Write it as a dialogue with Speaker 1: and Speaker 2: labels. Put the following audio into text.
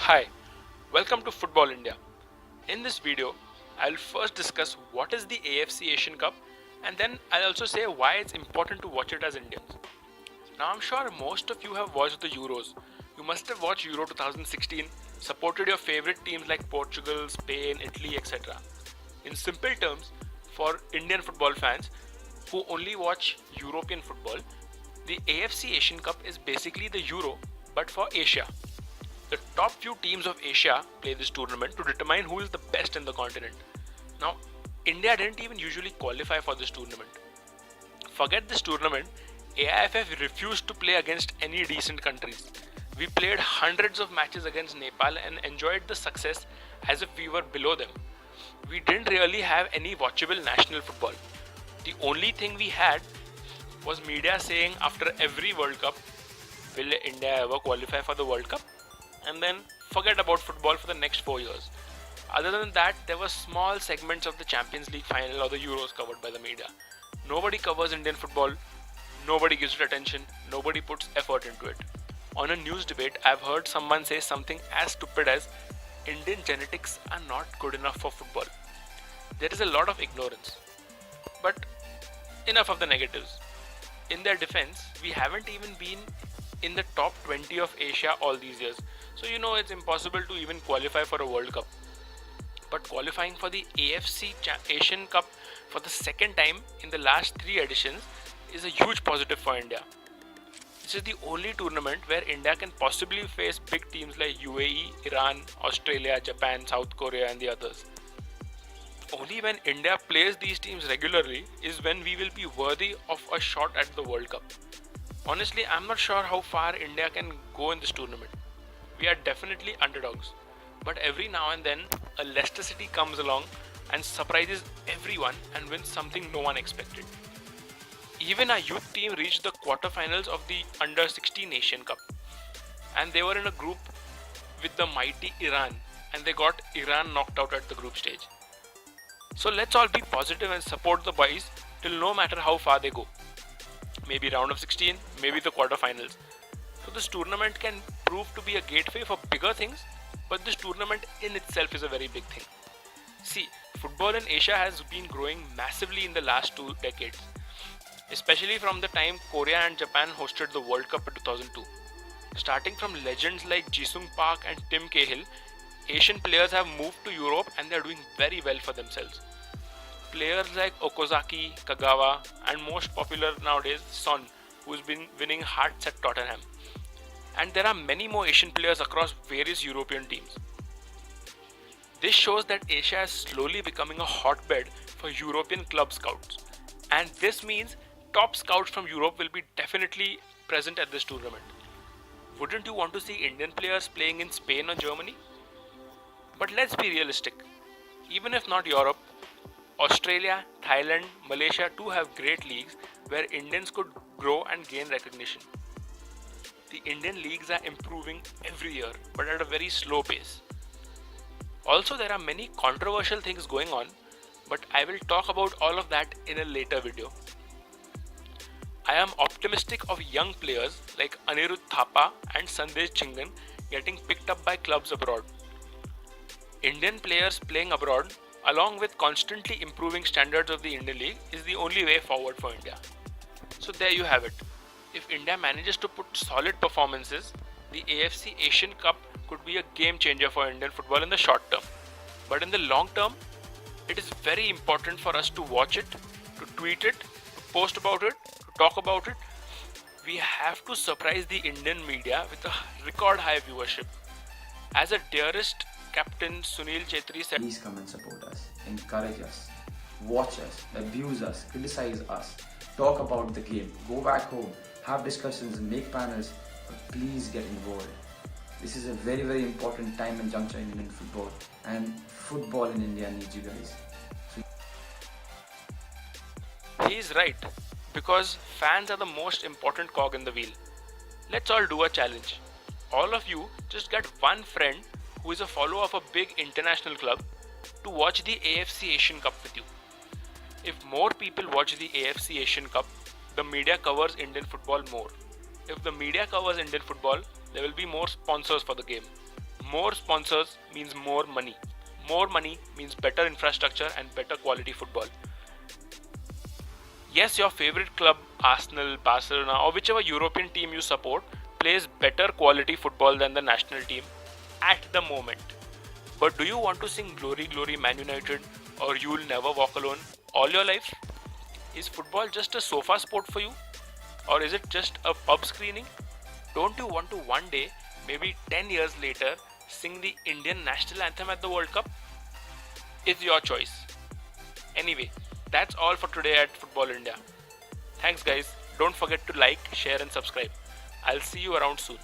Speaker 1: Hi, welcome to Football India. In this video, I'll first discuss what is the AFC Asian Cup and then I'll also say why it's important to watch it as Indians. Now, I'm sure most of you have watched the Euros. You must have watched Euro 2016, supported your favorite teams like Portugal, Spain, Italy, etc. In simple terms, for Indian football fans who only watch European football, the AFC Asian Cup is basically the Euro but for Asia. The top few teams of Asia play this tournament to determine who is the best in the continent. Now, India didn't even usually qualify for this tournament. Forget this tournament, AIFF refused to play against any decent countries. We played hundreds of matches against Nepal and enjoyed the success as if we were below them. We didn't really have any watchable national football. The only thing we had was media saying after every World Cup, will India ever qualify for the World Cup? And then forget about football for the next 4 years. Other than that, there were small segments of the Champions League final or the Euros covered by the media. Nobody covers Indian football, nobody gives it attention, nobody puts effort into it. On a news debate, I've heard someone say something as stupid as Indian genetics are not good enough for football. There is a lot of ignorance. But enough of the negatives. In their defense, we haven't even been in the top 20 of Asia all these years. So it's impossible to even qualify for a World Cup. But qualifying for the AFC Asian Cup for the second time in the last 3 editions is a huge positive for India. This is the only tournament where India can possibly face big teams like UAE, Iran, Australia, Japan, South Korea and the others. Only when India plays these teams regularly is when we will be worthy of a shot at the World Cup. Honestly, I'm not sure how far India can go in this tournament. We are definitely underdogs. But every now and then, a Leicester City comes along and surprises everyone and wins something no one expected. Even our youth team reached the quarterfinals of the Under 16 Asian Cup. And they were in a group with the mighty Iran. And they got Iran knocked out at the group stage. So let's all be positive and support the boys till no matter how far they go. Maybe round of 16, maybe the quarterfinals. So this tournament can prove to be a gateway for bigger things, but this tournament in itself is a very big thing. See, football in Asia has been growing massively in the last 2 decades, especially from the time Korea and Japan hosted the World Cup in 2002. Starting from legends like Jisung Park and Tim Cahill, Asian players have moved to Europe and they are doing very well for themselves. Players like Okazaki, Kagawa, and most popular nowadays, Son, who's been winning hearts at Tottenham. And there are many more Asian players across various European teams. This shows that Asia is slowly becoming a hotbed for European club scouts. And this means top scouts from Europe will be definitely present at this tournament. Wouldn't you want to see Indian players playing in Spain or Germany? But let's be realistic. Even if not Europe, Australia, Thailand, Malaysia too have great leagues where Indians could grow and gain recognition. The Indian leagues are improving every year, but at a very slow pace. Also, there are many controversial things going on, but I will talk about all of that in a later video. I am optimistic of young players like Anirudh Thapa and Sandesh Chingan getting picked up by clubs abroad. Indian players playing abroad, along with constantly improving standards of the Indian League, is the only way forward for India. So there you have it. If India manages to put solid performances, the AFC Asian Cup could be a game changer for Indian football in the short term. But in the long term, it is very important for us to watch it, to tweet it, to post about it, to talk about it. We have to surprise the Indian media with a record high viewership. As a dearest Captain Sunil Chetri said,
Speaker 2: please come and support us, encourage us, watch us, abuse us, criticize us, talk about the game, go back home, have discussions and make panels, but please get involved. This is a very, very important time and juncture in Indian football, and football in India needs you guys.
Speaker 1: he is right, because fans are the most important cog in the wheel. Let's all do a challenge. All of you just get one friend who is a follower of a big international club to watch the AFC Asian Cup with you. If more people watch the AFC Asian Cup, the media covers Indian football more. If the media covers Indian football, there will be more sponsors for the game. More sponsors means more money. More money means better infrastructure and better quality football. Yes, your favorite club, Arsenal, Barcelona, or whichever European team you support, plays better quality football than the national team at the moment. But do you want to sing Glory Glory Man United or You'll Never Walk Alone all your life? Is football just a sofa sport for you? Or is it just a pub screening? Don't you want to one day, maybe 10 years later, sing the Indian national anthem at the World Cup? It's your choice. Anyway, that's all for today at Football India. Thanks guys. Don't forget to like, share and subscribe. I'll see you around soon.